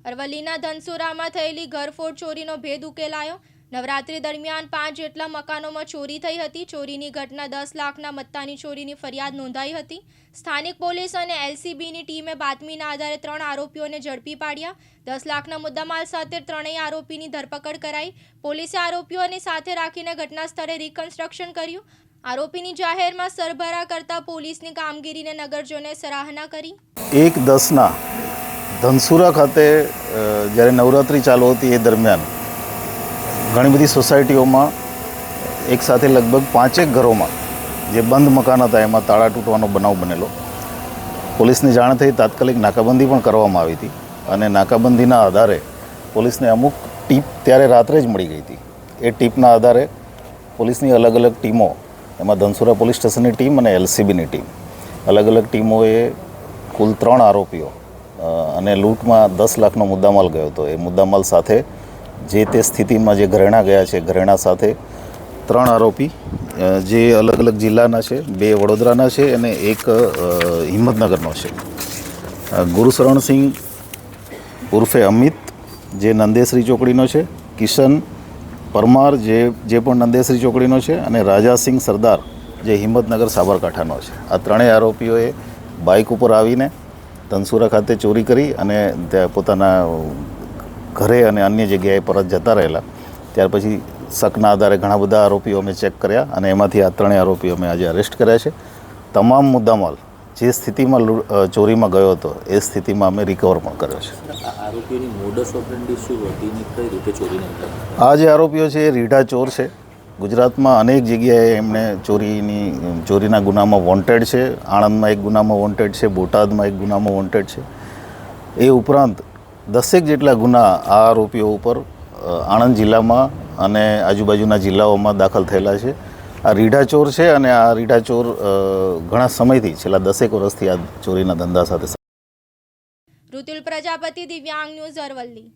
અરવલ્લીના ધનસુરામાં થયેલી ઘરફોડ ચોરીનો ભેદ ઉકેલાયો। નવરાત્રી દરમિયાન 5 જેટલા મકાનોમાં ચોરી થઈ હતી। ચોરીની ઘટના 10 લાખના મત્તાની ચોરીની ફરિયાદ નોંધાઈ હતી। સ્થાનિક પોલીસ અને એલસીબીની ટીમે બાતમીના આધારે 3 આરોપીઓને ઝડપી પાડ્યા। 10 લાખના મુદ્દામાલ સાથે ત્રણેય આરોપીની ધરપકડ કરાઈ। પોલીસે આરોપીઓને સાથે રાખીને ઘટના સ્થળે રિકન્સ્ટ્રક્શન કર્યું। આરોપીની જાહેરમાં સરભરા કરતા પોલીસની કામગીરીને નગરજનોએ સરાહના કરી। 1/10 ધનસુરા ખાતે જ્યારે નવરાત્રિ ચાલુ હતી એ દરમિયાન ઘણી બધી સોસાયટીઓમાં એકસાથે લગભગ 5 ઘરોમાં જે બંધ મકાન હતા એમાં તાળા તૂટવાનો બનાવ બનેલો। પોલીસને જાણ થઈ, તાત્કાલિક નાકાબંધી પણ કરવામાં આવી હતી અને નાકાબંધીના આધારે પોલીસને અમુક ટીપ ત્યારે રાત્રે જ મળી ગઈ હતી। એ ટીપના આધારે પોલીસની અલગ અલગ ટીમો, એમાં ધનસુરા પોલીસ સ્ટેશનની ટીમ અને એલસીબીની ટીમ, અલગ અલગ ટીમોએ કુલ 3 આરોપીઓ અને લૂંટમાં 10 લાખનો મુદ્દામાલ ગયો હતો એ મુદ્દામાલ સાથે જે તે સ્થિતિમાં જે ઘરેણા ગયા છે, ઘરેણા સાથે 3 આરોપી જે અલગ અલગ જિલ્લાના છે, 2 વડોદરાના છે અને 1 હિંમતનગરનો છે। ગુરુશરણસિંહ ઉર્ફે અમિત જે નંદેશ્રી ચોકડીનો છે, કિશન પરમાર જે પણ નંદેશ્રી ચોકડીનો છે અને રાજાસિંહ સરદાર જે હિંમતનગર સાબરકાંઠાનો છે। આ ત્રણેય આરોપીઓએ બાઇક ઉપર આવીને ધનસુરા ખાતે ચોરી કરી અને ત્યાં પોતાના ઘરે અને અન્ય જગ્યાએ પરત જતા રહેલા। ત્યાર પછી શકના આધારે ઘણા બધા આરોપીઓ અમે ચેક કર્યા અને એમાંથી આ ત્રણેય આરોપીઓ અમે આજે અરેસ્ટ કર્યા છે। તમામ મુદ્દામાલ જે સ્થિતિમાં ચોરીમાં ગયો હતો એ સ્થિતિમાં અમે રિકવર પણ કર્યો છે। આરોપીઓની મોડસ ઓપરેન્ડી શું હતી અને કઈ રીતે ચોરીને આ જે આરોપીઓ છે એ રીઢા ચોર છે। ગુજરાતમાં અનેક જગ્યાએ એમણે ચોરીના ગુનામાં વોન્ટેડ છે। આણંદમાં એક ગુનામાં વોન્ટેડ છે, બોટાદમાં એક ગુનામાં વોન્ટેડ છે। એ ઉપરાંત 10 જેટલા ગુના આ આરોપીઓ ઉપર આણંદ જિલ્લામાં અને આજુબાજુના જિલ્લાઓમાં દાખલ થયેલા છે। આ રીઢા ચોર છે અને આ રીઢા ચોર ઘણા સમયથી છેલ્લા 10 વર્ષથી આ ચોરીના ધંધા સાથે। ઋતુલ પ્રજાપતિ, દિવ્યાંગ ન્યૂઝ, અરવલ્લી।